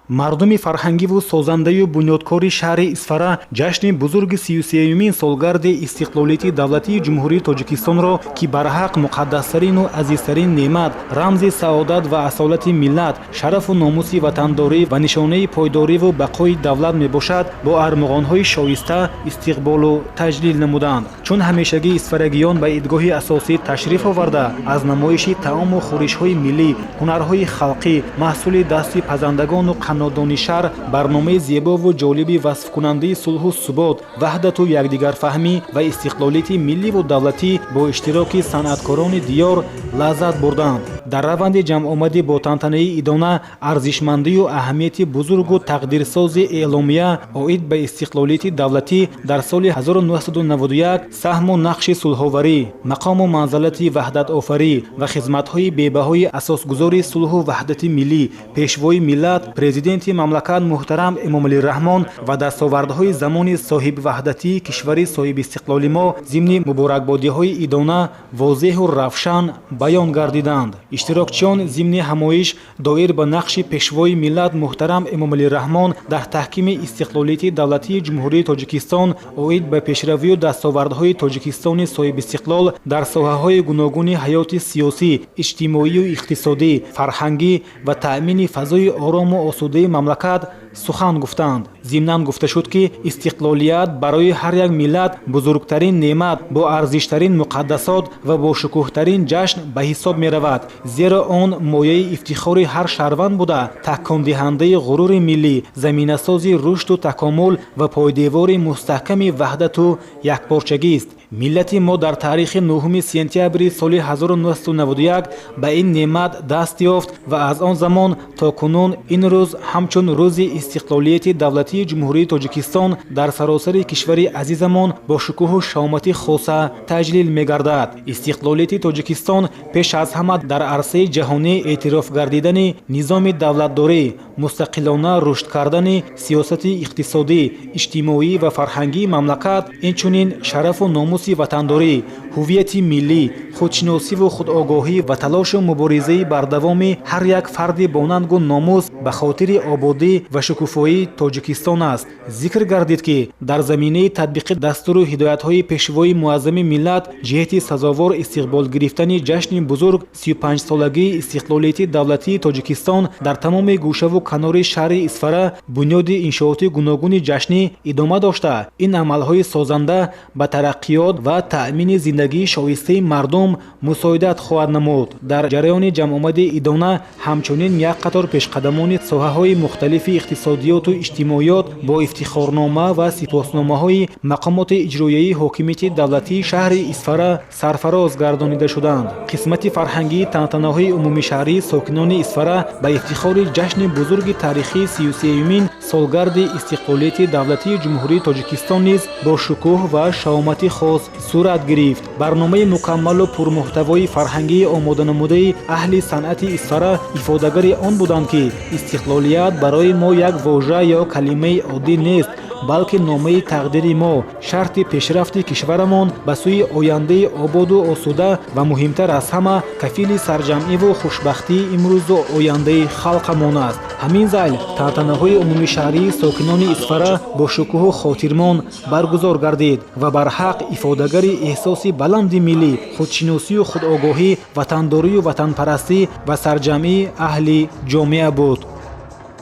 мардуми фарҳангиву созандаю бунёдкори шаҳри Исфара ҷашни бузурги 33-юмин солгарди истиқлолияти давлатии ҷумҳурии Тоҷикистонро ки барҳақ муқаддастарину азизтарин неъмат, рамзи саодат ва асолати миллат, шарафу номуси ватандорӣ ва нишонаи пойдориву бақои давлат мебошад, бо армуғонҳои шоиста истиқболу таҷлил намуданд. Чун ҳамешагӣ исфарагиён ба идгоҳи асосӣ ташриф оварда, аз намоиши таому хӯришҳои миллӣ, ҳунарҳои халқӣ, маҳсули дасти пазандагону қаннодони шаҳр барномаи зебову ҷолиби васфкунандаи сулҳу субот, ваҳдату якдигарфаҳмӣ ва истиқлолияти милливу давлатӣ бо иштироки санъаткорони диёр лаззат бурданд. дар раванди ҷамъомадӣ бо тантанаи идона арзишмандию аҳамияти бузургу тақдирсози эъломия оид ба истиқлолияти давлатӣ дар соли 1991 саҳму нақши сулҳоварӣ, мақому манзалати ваҳдатофарӣ ва хизматҳои бебаҳои асосгузори сулҳу ваҳдати миллӣ, пешвои миллат, президенти мамлакат муҳтарам Эмомалӣ-Раҳмон ва дастовардҳои замони соҳибваҳдатии кишвари соҳибистиқлоли мо зимни муборакбодиҳои идона возеҳу равшан баён гардиданд. иштирокчиён зимни ҳамоиш доир ба нақши пешвои миллат муҳтарам Эмомалӣ-Раҳмон дар таҳкими истиқлолияти давлатии ҷумҳурии Тоҷикистон оид ба пешравию дастовардҳои Тоҷикистони соҳибистиқлол дар соҳаҳои гуногуни ҳаёти сиёсӣ, иҷтимоию иқтисодӣ, фарҳангӣ ва таъмини фазои орому осудаи мамлакат сухан гуфтанд. зимнан гуфта шуд ки истиқлолият барои ҳар як миллат бузургтарин неъмат, бо арзиштарин муқаддасот ва бо шукӯҳтарин ҷашн ба ҳисоб меравад, зеро он мояи ифтихори ҳар шаҳрванд буда, такондиҳандаи ғурури миллӣ, заминасози рушду такомул ва пойдевори мустаҳками ваҳдату якпорчагист. миллати мо дар таърихи 9 сентябри соли 1991 ба ин неъмат даст ёфт ва аз он замон то кунун ин рӯз ҳамчун рӯзи истиқлолияти давлатии ҷумҳурии Тоҷикистон дар саросари кишвари азизамон бо шукӯҳу шаомати хоса таҷлил мегардад. истиқлолияти Тоҷикистон пеш аз ҳама дар арсаи ҷаҳонӣ эътироф гардидани низоми давлатдорӣ, мустақилона рушд кардани сиёсати иқтисодӣ, иҷтимоӣ ва фарҳангии мамлакат, инчунин шарафу номуси ватандорӣ, ҳуввияти миллӣ, худшиносиву худогоҳӣ ва талошу муборизаи бардавоми ҳар як фарди бонангу номус ба хотири ободӣ ва шукуфоии Тоҷикистон аст. зикр гардид ки дар заминаи татбиқи дастуру ҳидоятҳои пешвои муаззами миллат ҷиҳати сазовор истиқбол гирифтани ҷашни бузург 35-солагии истиқлолияти давлатии Тоҷикистон дар тамоми гӯшаву канори шаҳри Исфара бунёди иншооти гуногуни ҷашнӣ идома дошта, ин амалҳои созанда ба тараққиёт ва таъмини зиндагии шоистаи мардум мусоидат хоҳад намуд. дар ҷараёни ҷамъомади идона ҳамчунин як қатор пешқадамони соҳаҳои мухталифи иқтисодиёту иҷтимоиёт бо ифтихорнома ва сипосномаҳои мақомоти иҷроияи ҳокимияти давлатии шаҳри Исфара сарфароз гардонида шуданд. қисмати фарҳангии тантанаҳои умумишаҳрии сокинони Исфара ба ифтихори ҷашни бузурги таърихии 33-юмин солгарди истиқлолияти давлатии ҷумҳурии Тоҷикистон низ бо шукӯҳ ва шаомати хос сурат гирифт. барномаи мукаммалу пурмуҳтавои фарҳангии омоданамудаи аҳли санъати Исфара ифодагари он буданд ки истиқлолият барои мо як вожа ё калимаи оддӣ нест, балки номаи тақдири мо, шарти пешрафти кишварамон ба сӯи ояндаи ободу осуда ва муҳимтар аз ҳама кафили сарҷамъиву хушбахтии имрӯзу ояндаи халқамон аст. ҳамин зайл тантанаҳои умумишаҳрии сокинони Исфара бо шукӯҳу хотирмон баргузор гардид ва барҳақ ифодагари эҳсоси баланди миллӣ, худшиносию худогоҳӣ, ватандорию ватанпарастӣ ва сарҷамъии аҳли ҷомеа буд.